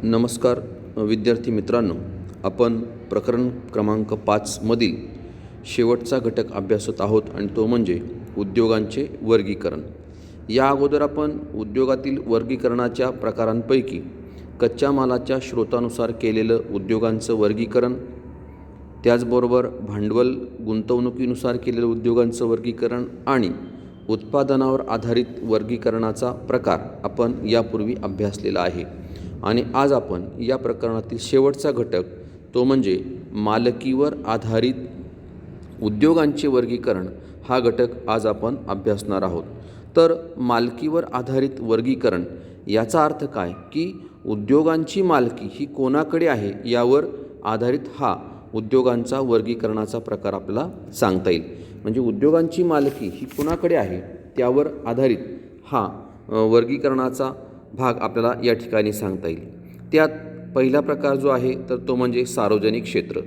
नमस्कार विद्यार्थी मित्रांनो, आपण प्रकरण क्रमांक 5 मधील शेवटचा घटक अभ्यासत आहोत आणि तो म्हणजे उद्योगांचे वर्गीकरण. या अगोदर आपण उद्योगातील वर्गीकरणाच्या प्रकारांपैकी कच्च्या मालाच्या स्रोतानुसार केलेलं उद्योगांचं वर्गीकरण, त्याचबरोबर भांडवल गुंतवणुकीनुसार केलेलं उद्योगांचं वर्गीकरण आणि उत्पादनावर आधारित वर्गीकरणाचा प्रकार आपण यापूर्वी अभ्यासलेला आहे. आणि आज आपण या प्रकरणातील शेवटचा घटक तो म्हणजे मालकीवर आधारित उद्योगांचे वर्गीकरण हा घटक आज आपण अभ्यासणार आहोत. तर मालकीवर आधारित वर्गीकरण याचा अर्थ काय की उद्योगांची मालकी ही कोणाकडे आहे यावर आधारित हा उद्योगांचा वर्गीकरणाचा प्रकार आपल्याला सांगता येईल. म्हणजे उद्योगांची मालकी ही कोणाकडे आहे त्यावर आधारित हा वर्गीकरणाचा भाग आपल्याला या ठिकाणी सांगता येईल. त्यात पहिला प्रकार जो आहे तर तो म्हणजे सार्वजनिक क्षेत्र.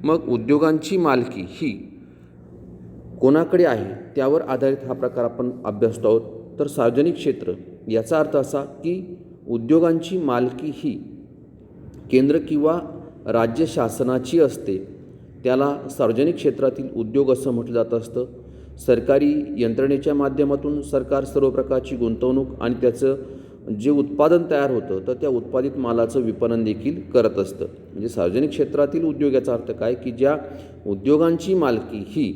मग उद्योगांची मालकी ही कोणाकडे आहे त्यावर आधारित हा प्रकार आपण अभ्यासतो आहोत. तर सार्वजनिक क्षेत्र याचा अर्थ असा की उद्योगांची मालकी ही केंद्र किंवा राज्य शासनाची असते, त्याला सार्वजनिक क्षेत्रातील उद्योग असं म्हटलं जात असतं. सरकारी यंत्रणेच्या माध्यमातून सरकार सर्व प्रकारची गुंतवणूक आणि त्याचं जे उत्पादन तयार होतं तर त्या उत्पादित मालाचं विपणन देखील करत असतं. म्हणजे सार्वजनिक क्षेत्रातील उद्योग याचा अर्थ काय की ज्या उद्योगांची मालकी ही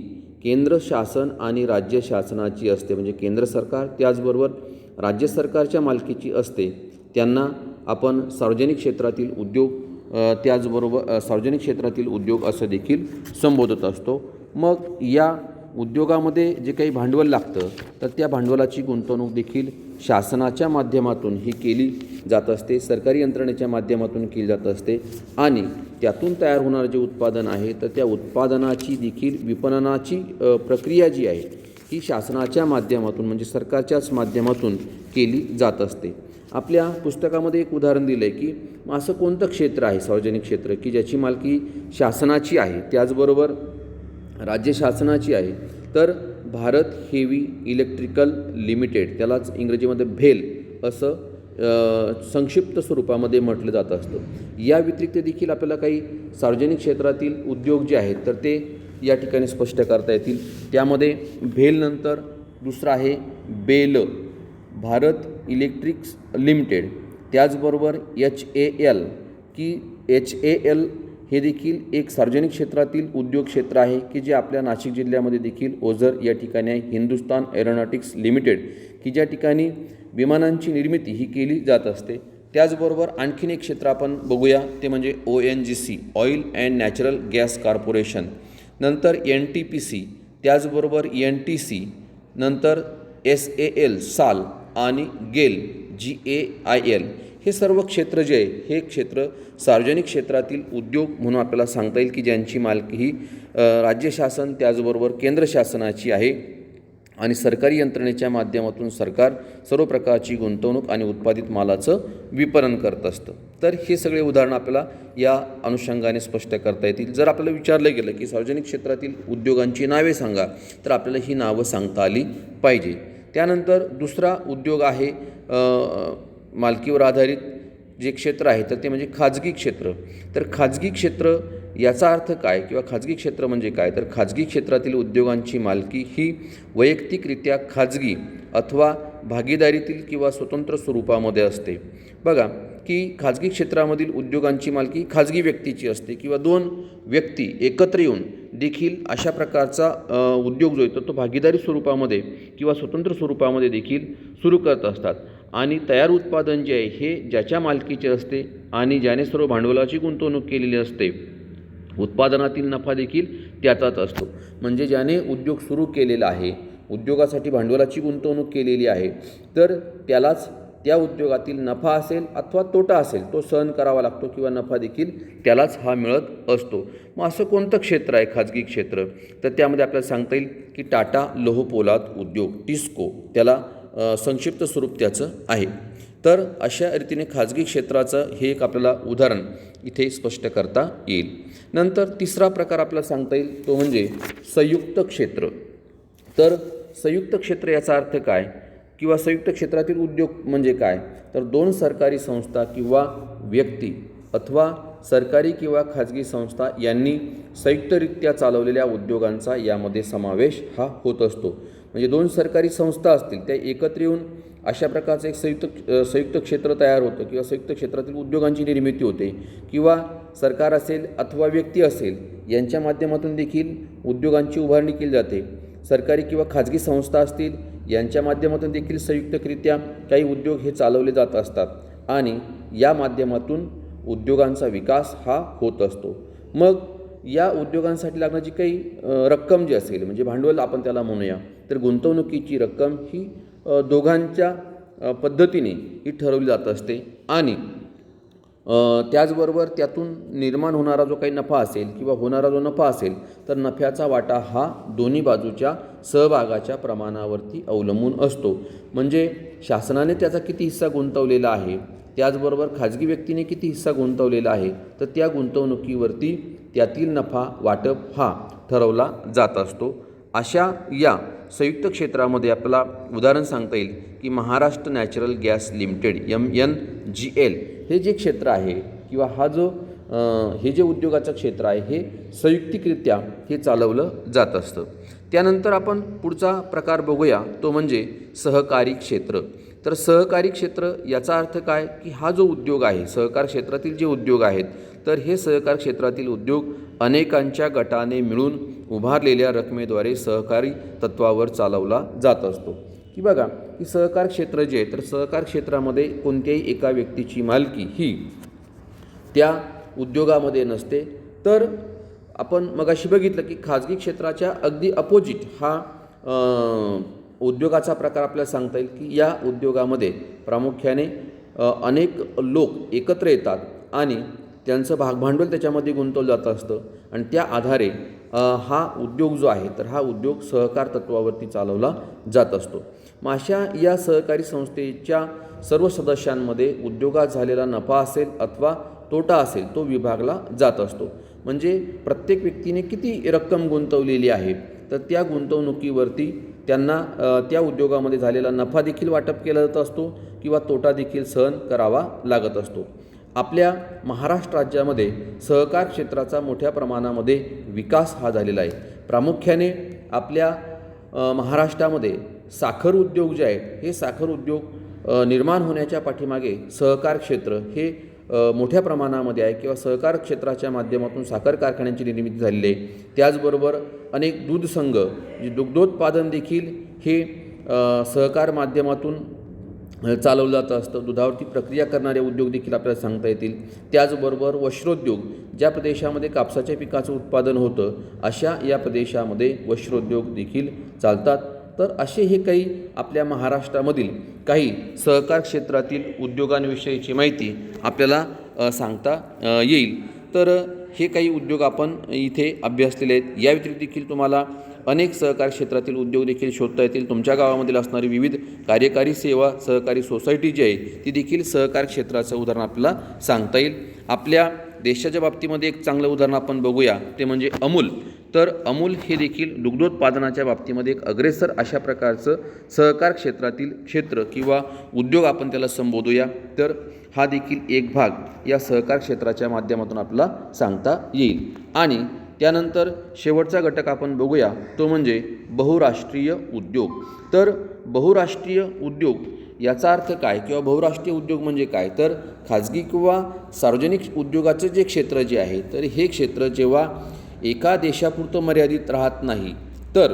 केंद्र शासन आणि राज्य शासनाची असते, म्हणजे केंद्र सरकार त्याचबरोबर राज्य सरकारच्या मालकीची असते, त्यांना आपण सार्वजनिक क्षेत्रातील उद्योग त्याचबरोबर सार्वजनिक क्षेत्रातील उद्योग असं देखील संबोधत असतो. मग या उद्योगामध्ये जे काही भांडवल लागतं तर त्या भांडवलाची गुंतवणूक देखील शासनाच्या माध्यमातून ही केली जात असते, सरकारी यंत्रणेच्या माध्यमातून केली जात असते आणि त्यातून तयार होणारं जे उत्पादन आहे तर त्या उत्पादनाची देखील विपणनाची प्रक्रिया जी आहे ही शासनाच्या माध्यमातून म्हणजे सरकारच्याच माध्यमातून केली जात असते. आपल्या पुस्तकामध्ये एक उदाहरण दिलं आहे की असं कोणतं क्षेत्र आहे सार्वजनिक क्षेत्र की ज्याची मालकी शासनाची आहे त्याचबरोबर राज्य शासनाची आहे. तर भारत हेवी इलेक्ट्रिकल लिमिटेड, त्यालाच इंग्रजीमध्ये भेल असं संक्षिप्त स्वरूपामध्ये म्हटलं जात असतं. या व्यतिरिक्त देखील आपल्याला काही सार्वजनिक क्षेत्रातील उद्योग जे आहेत तर ते या ठिकाणी स्पष्ट करता येतील. त्यामध्ये भेलनंतर दुसरं आहे बेल, भारत इलेक्ट्रिक्स लिमिटेड, त्याचबरोबर HAL की HAL हे देखील एक सार्वजनिक क्षेत्रातील उद्योग क्षेत्र आहे की जे आपल्या नाशिक जिल्ह्यामध्ये देखील ओझर या ठिकाणी आहे. हिंदुस्तान एरोनॉटिक्स लिमिटेड की ज्या ठिकाणी विमानांची निर्मिती ही केली जात असते. त्याचबरोबर आणखीन एक क्षेत्र आपण बघूया ते म्हणजे ONGC oil and natural gas corporation, नंतर NTPC, त्याचबरोबर NTC, नंतर SAL साल आणि गेल GAIL हे सर्व क्षेत्र जे आहे हे क्षेत्र सार्वजनिक क्षेत्रातील उद्योग म्हणून आपल्याला सांगता येईल की ज्यांची मालकी ही राज्य शासन त्याचबरोबर केंद्र शासनाची आहे आणि सरकारी यंत्रणेच्या माध्यमातून सरकार सर्व प्रकारची गुंतवणूक आणि उत्पादित मालाचं विपणन करत असतं. तर हे सगळे उदाहरणं आपल्याला या अनुषंगाने स्पष्ट करता येतील. जर आपल्याला विचारलं गेलं की सार्वजनिक क्षेत्रातील उद्योगांची नावे सांगा तर आपल्याला ही नावं सांगता आली पाहिजे. त्यानंतर दुसरा उद्योग आहे मालकीवर आधारित जे क्षेत्र आहे तर ते म्हणजे खाजगी क्षेत्र. तर खाजगी क्षेत्र याचा अर्थ काय किंवा खाजगी क्षेत्र म्हणजे काय तर खाजगी क्षेत्रातील उद्योगांची मालकी ही वैयक्तिकरित्या खाजगी अथवा भागीदारीतील किंवा स्वतंत्र स्वरूपामध्ये असते. बघा की खाजगी क्षेत्रामधील उद्योगांची मालकी खाजगी व्यक्तीची असते किंवा दोन व्यक्ती एकत्र येऊन देखील अशा प्रकारचा उद्योग जो आहे तो भागीदारी स्वरूपामध्ये किंवा स्वतंत्र स्वरूपामध्ये देखील सुरू करत असतात. आणि तयार उत्पादन जे आहे हे ज्याच्या मालकीचे असते आणि ज्याने सर्व भांडवलाची गुंतवणूक केलेली असते, उत्पादनातील नफा देखील त्याचाच असतो. म्हणजे ज्याने उद्योग सुरू केलेला आहे, उद्योगासाठी भांडवलाची गुंतवणूक केलेली आहे तर त्यालाच त्या उद्योगातील नफा असेल अथवा तोटा असेल तो सहन करावा लागतो किंवा नफा देखील त्यालाच हा मिळत असतो. मग असं कोणतं क्षेत्र आहे खाजगी क्षेत्र तर त्यामध्ये आपल्याला सांगता येईल की टाटा लोह पोलाद उद्योग टिस्को, त्याला संक्षिप्त स्वरूप त्याचं आहे. तर अशा रीतीने खाजगी क्षेत्राचं हे एक आपल्याला उदाहरण इथे स्पष्ट करता येईल. नंतर तिसरा प्रकार आपल्याला सांगता येईल तो म्हणजे संयुक्त क्षेत्र. तर संयुक्त क्षेत्र याचा अर्थ काय किंवा संयुक्त क्षेत्रातील उद्योग म्हणजे काय तर दोन सरकारी संस्था किंवा व्यक्ती अथवा सरकारी किंवा खाजगी संस्था यांनी संयुक्तरित्या चालवलेल्या उद्योगांचा यामध्ये समावेश हा होत असतो. म्हणजे दोन सरकारी संस्था असतील त्या एकत्र येऊन अशा प्रकारचं एक संयुक्त क्षेत्र तयार होतं किंवा संयुक्त क्षेत्रातील उद्योगांची निर्मिती होते, किंवा सरकार असेल अथवा व्यक्ती असेल यांच्या माध्यमातून देखील उद्योगांची उभारणी केली जाते. सरकारी किंवा खाजगी संस्था असतील यांच्या माध्यमातून देखील संयुक्तरित्या काही उद्योग हे चालवले जात असतात आणि या माध्यमातून उद्योगांचा विकास हा होत असतो. मग या उद्योगांसाठी लागणारी काही रक्कम जी असेल म्हणजे भांडवल आपण त्याला म्हणूया, तर गुंतवणुकीची रक्कम ही दोघांच्या पद्धतीने ही ठरवली जात असते आणि त्याचबरोबर त्यातून निर्माण होणारा जो काही नफा असेल किंवा होणारा जो नफा असेल तर नफ्याचा वाटा हा दोन्ही बाजूच्या सहभागाच्या प्रमाणावरती अवलंबून असतो. म्हणजे शासनाने त्याचा किती हिस्सा गुंतवलेला आहे, त्याचबरोबर खाजगी व्यक्तीने किती हिस्सा गुंतवलेला आहे, तर त्या गुंतवणुकीवरती त्यातील नफा वाटप हा ठरवला जात असतो. अशा या संयुक्त क्षेत्रामध्ये आपल्याला उदाहरण सांगता येईल की Maharashtra natural gas limited MNGL हे जे क्षेत्र आहे किंवा हे जे उद्योगाचं क्षेत्र आहे हे संयुक्तिकरित्या हे चालवलं जात असतं. त्यानंतर आपण पुढचा प्रकार बघूया, तो म्हणजे सहकारी क्षेत्र. तर सहकारी क्षेत्र याचा अर्थ काय की हा जो उद्योग आहे, सहकार क्षेत्रातील जे उद्योग आहेत, तर हे सहकार क्षेत्रातील उद्योग अनेकांच्या गटाने मिळून उभारलेल्या रकमेद्वारे सहकारी तत्वावर चालवला जात असतो. की बघा की सहकार क्षेत्र जे आहे तर सहकार क्षेत्रामध्ये कोणत्याही एका व्यक्तीची मालकी ही त्या उद्योगामध्ये नसते. तर आपण मगाशी बघितलं की खाजगी क्षेत्राच्या अगदी अपोजिट हा उद्योगाचा प्रकार आपल्याला सांगता येईल की या उद्योगामध्ये प्रामुख्याने अनेक लोक एकत्र येतात आणि त्यांचं भागभांडवल त्याच्यामध्ये गुंतवलं जात असतं आणि त्या आधारे हा उद्योग जो आहे तर हा उद्योग सहकार तत्वावरती चालवला जात असतो. मग अशा या सहकारी संस्थेच्या सर्व सदस्यांमध्ये उद्योगात झालेला नफा असेल अथवा तोटा असेल तो विभागला जात असतो. म्हणजे प्रत्येक व्यक्तीने किती रक्कम गुंतवलेली आहे तर त्या गुंतवणुकीवरती त्यांना त्या उद्योगामध्ये झालेला नफा देखील वाटप केला जात असतो किंवा तोटा देखील सहन करावा लागत असतो. आपल्या महाराष्ट्र राज्यामध्ये सहकार क्षेत्राचा मोठ्या प्रमाणामध्ये विकास हा झालेला आहे. प्रामुख्याने आपल्या महाराष्ट्रामध्ये साखर उद्योग जे आहे हे साखर उद्योग निर्माण होण्याच्या पाठीमागे सहकार क्षेत्र हे मोठ्या प्रमाणामध्ये आहे किंवा सहकार क्षेत्राच्या माध्यमातून साखर कारखान्यांची निर्मिती झालेली आहे. त्याचबरोबर अनेक दूध संघ जे दुग्धोत्पादन देखील हे सहकार माध्यमातून चालवलं जात असतं. दुधावरती प्रक्रिया करणारे उद्योग देखील आपल्याला सांगता येतील. त्याचबरोबर वस्त्रोद्योग, ज्या प्रदेशामध्ये कापसाच्या पिकाचं उत्पादन होतं अशा या प्रदेशामध्ये वस्त्रोद्योग देखील चालतात. तर असे हे काही आपल्या महाराष्ट्रामधील काही सहकार क्षेत्रातील उद्योगांविषयीची माहिती आपल्याला सांगता येईल. तर हे काही उद्योग आपण इथे अभ्यासलेले आहेत. या व्यतिरिक्त देखील तुम्हाला अनेक सहकार क्षेत्रातील उद्योग देखील शोधता येतील. तुमच्या गावामधील असणारी विविध कार्यकारी सेवा सहकारी सोसायटी जी आहे ती देखील सहकार क्षेत्राचं उदाहरण आपल्याला सांगता येईल. आपल्या देशाच्या बाबतीमध्ये एक चांगलं उदाहरण आपण बघूया, ते म्हणजे अमूल. तर अमूल हे देखील दुग्धोत्पादनाच्या बाबतीमध्ये एक अग्रेसर अशा प्रकारचं सहकार क्षेत्रातील क्षेत्र किंवा उद्योग आपण त्याला संबोधूया. तर हा देखील एक भाग या सहकार क्षेत्राच्या माध्यमातून आपल्याला सांगता येईल. आणि त्यानंतर शेवटचा घटक आपण बघूया, तो म्हणजे बहुराष्ट्रीय उद्योग. तर बहुराष्ट्रीय उद्योग याचा अर्थ काय किंवा बहुराष्ट्रीय उद्योग म्हणजे काय, तर खाजगी किंवा सार्वजनिक उद्योगाचं जे क्षेत्र जे आहे तर हे क्षेत्र जेव्हा एका देशापुरतं मर्यादित राहत नाही तर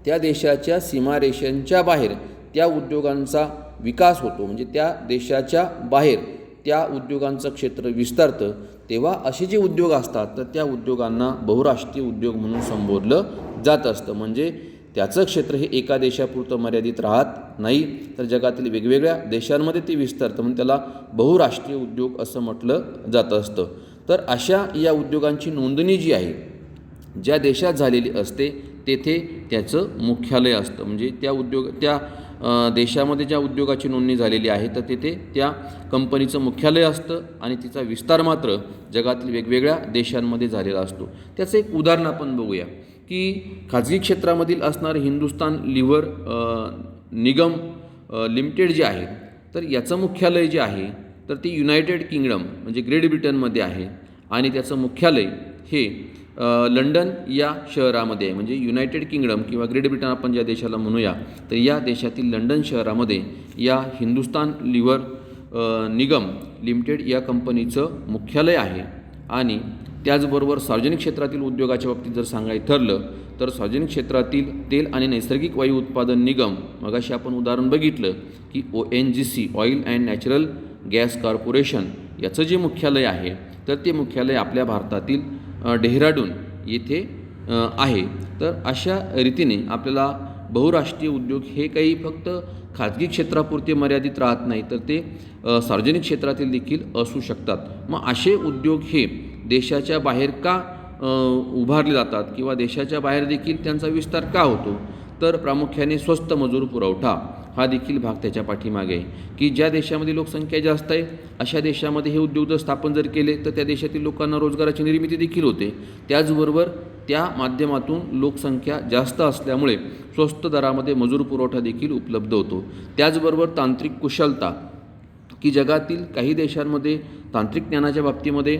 त्या देशाच्या सीमारेषांच्या बाहेर त्या उद्योगांचा विकास होतो. म्हणजे त्या देशाच्या बाहेर त्या उद्योगांचं क्षेत्र विस्तारतं. तेव्हा असे जे उद्योग असतात तर त्या उद्योगांना बहुराष्ट्रीय उद्योग म्हणून संबोधलं जात असतं. म्हणजे त्याचं क्षेत्र हे एका देशापुरतं मर्यादित राहत नाही तर जगातील वेगवेगळ्या देशांमध्ये ते विस्तारतं, म्हणून त्याला बहुराष्ट्रीय उद्योग असं म्हटलं जात असतं. तर अशा या उद्योगांची नोंदणी जी आहे ज्या देशात झालेली असते तेथे त्याचं मुख्यालय असतं. म्हणजे त्या देशामध्ये ज्या उद्योगाची नोंदणी झालेली आहे तर तेथे त्या कंपनीचं मुख्यालय असतं आणि तिचा विस्तार मात्र जगातील वेगवेगळ्या देशांमध्ये झालेला असतो. त्याचं एक उदाहरण आपण बघूया की खाजगी क्षेत्रामधील असणारे हिंदुस्तान लिव्हर निगम लिमिटेड जे आहे तर याचं मुख्यालय जे आहे तर ती युनायटेड किंगडम म्हणजे ग्रेट ब्रिटनमध्ये आहे आणि त्याचं मुख्यालय हे लंडन या शहरामध्ये आहे. म्हणजे युनायटेड किंगडम किंवा ग्रेट ब्रिटन आपण ज्या देशाला म्हणूया, तर या देशातील लंडन शहरामध्ये या हिंदुस्तान लिव्हर निगम लिमिटेड या कंपनीचं मुख्यालय आहे. आणि त्याचबरोबर सार्वजनिक क्षेत्रातील उद्योगाच्या बाबतीत जर सांगायचं ठरलं तर सार्वजनिक क्षेत्रातील तेल आणि नैसर्गिक वायू उत्पादन निगम, मगाशी आपण उदाहरण बघितलं की ONGC oil and natural gas corporation याचं जे मुख्यालय आहे तर ते मुख्यालय आपल्या भारतातील डेहराडून येथे आहे. तर अशा रीतीने आपल्याला बहुराष्ट्रीय उद्योग हे काही फक्त खाजगी क्षेत्रापुरते मर्यादित राहत नाही, तर ते सार्वजनिक क्षेत्रातील देखील असू शकतात. मग असे उद्योग हे देशाच्या बाहेर का उभारले जातात किंवा देशाच्या बाहेर देखील त्यांचा विस्तार का होतो, तर प्रामुख्याने स्वस्त मजूर पुरवठा हा देखील भाग त्याच्या पाठीमागे आहे. की ज्या देशामध्ये लोकसंख्या जास्त आहे अशा देशामध्ये हे उद्योग जर स्थापन जर केले तर त्या देशातील लोकांना रोजगाराची निर्मिती देखील होते. त्याचबरोबर त्या माध्यमातून लोकसंख्या जास्त असल्यामुळे स्वस्त दरामध्ये मजूर पुरवठा देखील उपलब्ध होतो. त्याचबरोबर तांत्रिक कुशलता, की जगातील काही देशांमध्ये तांत्रिक ज्ञानाच्या बाबतीमध्ये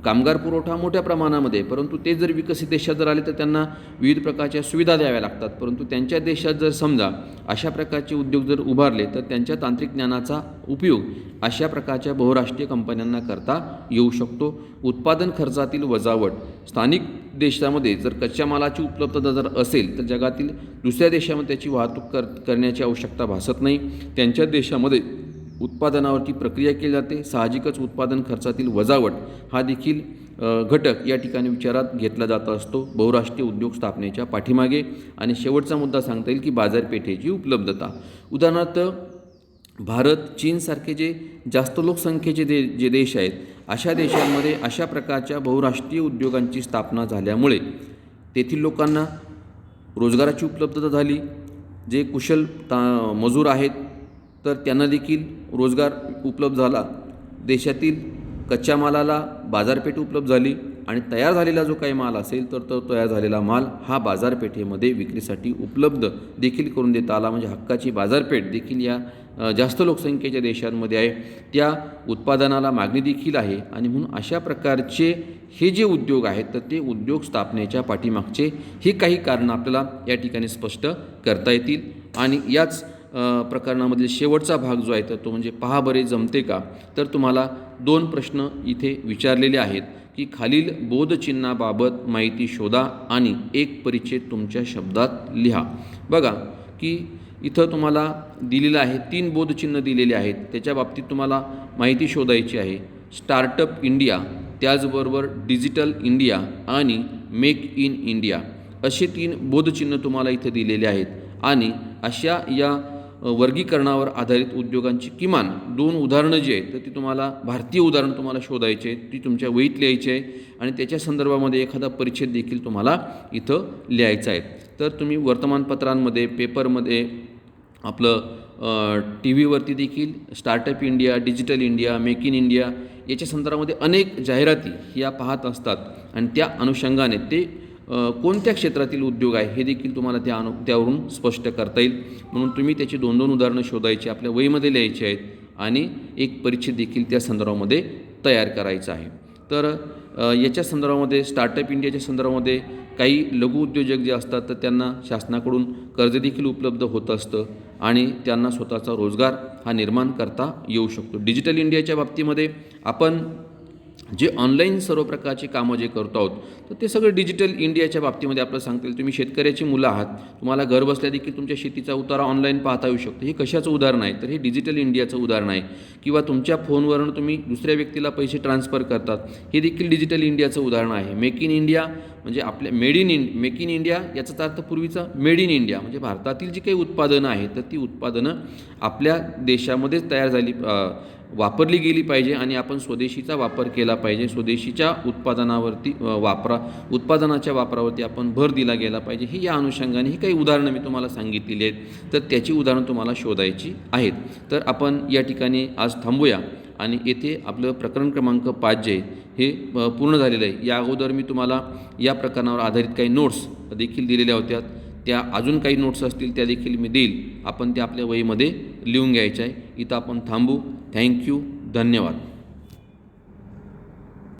कामगार पुरवठा मोठ्या प्रमाणामध्ये, परंतु ते जर विकसित देशात जर आले तर त्यांना विविध प्रकारच्या सुविधा द्याव्या लागतात. परंतु त्यांच्या देशात जर समजा अशा प्रकारचे उद्योग जर उभारले तर त्यांच्या तांत्रिक ज्ञानाचा उपयोग अशा प्रकारच्या बहुराष्ट्रीय कंपन्यांना करता येऊ शकतो. उत्पादन खर्चातील वजावट, स्थानिक देशामध्ये जर कच्च्या मालाची उपलब्धता जर असेल तर जगातील दुसऱ्या देशामध्ये त्याची वाहतूक करण्याची आवश्यकता भासत नाही. त्यांच्या देशामध्ये उत्पादनावरती प्रक्रिया केली जाते. साहजिकच उत्पादन खर्चातील वजावट हा देखील घटक या ठिकाणी विचारात घेतला जात असतो बहुराष्ट्रीय उद्योग स्थापनेच्या पाठीमागे. आणि शेवटचा मुद्दा सांगता येईल की बाजारपेठेची उपलब्धता. उदाहरणार्थ भारत, चीनसारखे जे जास्त लोकसंख्येचे जे देश आहेत अशा देशांमध्ये अशा प्रकारच्या बहुराष्ट्रीय उद्योगांची स्थापना झाल्यामुळे तेथील लोकांना रोजगाराची उपलब्धता झाली. जे कुशल मजूर आहेत तर त्यांना देखील रोजगार उपलब्ध झाला. देशातील कच्च्या मालाला बाजारपेठ उपलब्ध झाली आणि तयार झालेला जो काही माल असेल तर तो तयार झालेला माल हा बाजारपेठेमध्ये विक्रीसाठी उपलब्ध देखील करून देता आला. म्हणजे हक्काची बाजारपेठ देखील या जास्त लोकसंख्येच्या देशांमध्ये आहे. त्या उत्पादनाला मागणी देखील आहे आणि म्हणून अशा प्रकारचे हे जे उद्योग आहेत तर ते उद्योग स्थापनेच्या पाठीमागचे हे काही कारणं आपल्याला या ठिकाणी स्पष्ट करता येतील. आणि याच प्रकरणामधील शेवटचा भाग जो आहे तर तो म्हणजे पहा बरे जमते का. तर तुम्हाला 2 प्रश्न इथे विचारलेले आहेत की खालील बोधचिन्हाबाबत माहिती शोधा आणि एक परिच्छेद तुमच्या शब्दात लिहा. बघा की इथं तुम्हाला दिलेलं आहे 3 बोधचिन्ह दिलेले आहेत. त्याच्या बाबतीत तुम्हाला माहिती शोधायची आहे. स्टार्टअप इंडिया, त्याचबरोबर डिजिटल इंडिया आणि मेक इन इंडिया असे 3 बोधचिन्ह तुम्हाला इथं दिलेले आहेत. आणि अशा या वर्गीकरणावर आधारित उद्योगांची किमान 2 उदाहरणं जी आहेत तर ती तुम्हाला भारतीय उदाहरण तुम्हाला शोधायचे आहेत. ती तुमच्या वहीत लिहायची आहे आणि त्याच्या संदर्भामध्ये एखादा परिच्छेद देखील तुम्हाला इथं लिहायचा आहे. तर तुम्ही वर्तमानपत्रांमध्ये, पेपरमध्ये, आपलं TV वरती देखील startup India, digital India, make in India याच्या संदर्भामध्ये अनेक जाहिराती या पाहत असतात आणि त्या अनुषंगाने ते कोणत्या क्षेत्रातील उद्योग आहे हे देखील तुम्हाला त्यावरून स्पष्ट करता येईल. म्हणून तुम्ही त्याची 2-2 उदाहरणं शोधायची, आपल्या वहीमध्ये लिहायची आहेत आणि एक परिच्छेद देखील त्या संदर्भामध्ये तयार करायचा आहे. तर याच्या संदर्भामध्ये स्टार्टअप इंडियाच्या संदर्भामध्ये काही लघु उद्योजक जे असतात तर त्यांना शासनाकडून कर्ज देखील उपलब्ध होत असतं आणि त्यांना स्वतःचा रोजगार हा निर्माण करता येऊ शकतो. डिजिटल इंडियाच्या बाबतीमध्ये आपण जे ऑनलाईन सर्व प्रकारची कामं जे करतो आहोत तर ते सगळं डिजिटल इंडियाच्या बाबतीमध्ये आपल्याला सांगता येईल. तुम्ही शेतकऱ्याची मुलं आहात, तुम्हाला घर बसल्या देखील तुमच्या शेतीचा उतारा ऑनलाईन पाहता येऊ शकतो. हे कशाचं उदाहरण आहे तर हे डिजिटल इंडियाचं उदाहरण आहे. किंवा तुमच्या फोनवरून तुम्ही दुसऱ्या व्यक्तीला पैसे ट्रान्सफर करतात, हे देखील डिजिटल इंडियाचं उदाहरण आहे. मेक इन इंडिया म्हणजे आपल्या मेक इन इंडिया याचाच अर्थ पूर्वीचा मेड इन इंडिया म्हणजे भारतातील जी काही उत्पादनं आहेत तर ती उत्पादनं आपल्या देशामध्येच तयार झाली, वापरली गेली पाहिजे आणि आपण स्वदेशीचा वापर केला पाहिजे. स्वदेशीच्या उत्पादनाच्या वापरावरती आपण भर दिला गेला पाहिजे. ही या अनुषंगाने ही काही उदाहरणं मी तुम्हाला सांगितलेली आहेत तर त्याची उदाहरणं तुम्हाला शोधायची आहेत. तर आपण या ठिकाणी आज थांबूया आणि येथे आपलं प्रकरण क्रमांक 5 जे हे पूर्ण झालेलं आहे. या अगोदर मी तुम्हाला या प्रकरणावर आधारित काही नोट्स देखील दिलेल्या होत्या त्या अजून काही नोट्स असतील त्या देखील मी देईल, आपण त्या आपल्या वहीमध्ये लिहून घ्यायच्या आहे. इथं आपण थांबू. थँक्यू. धन्यवाद.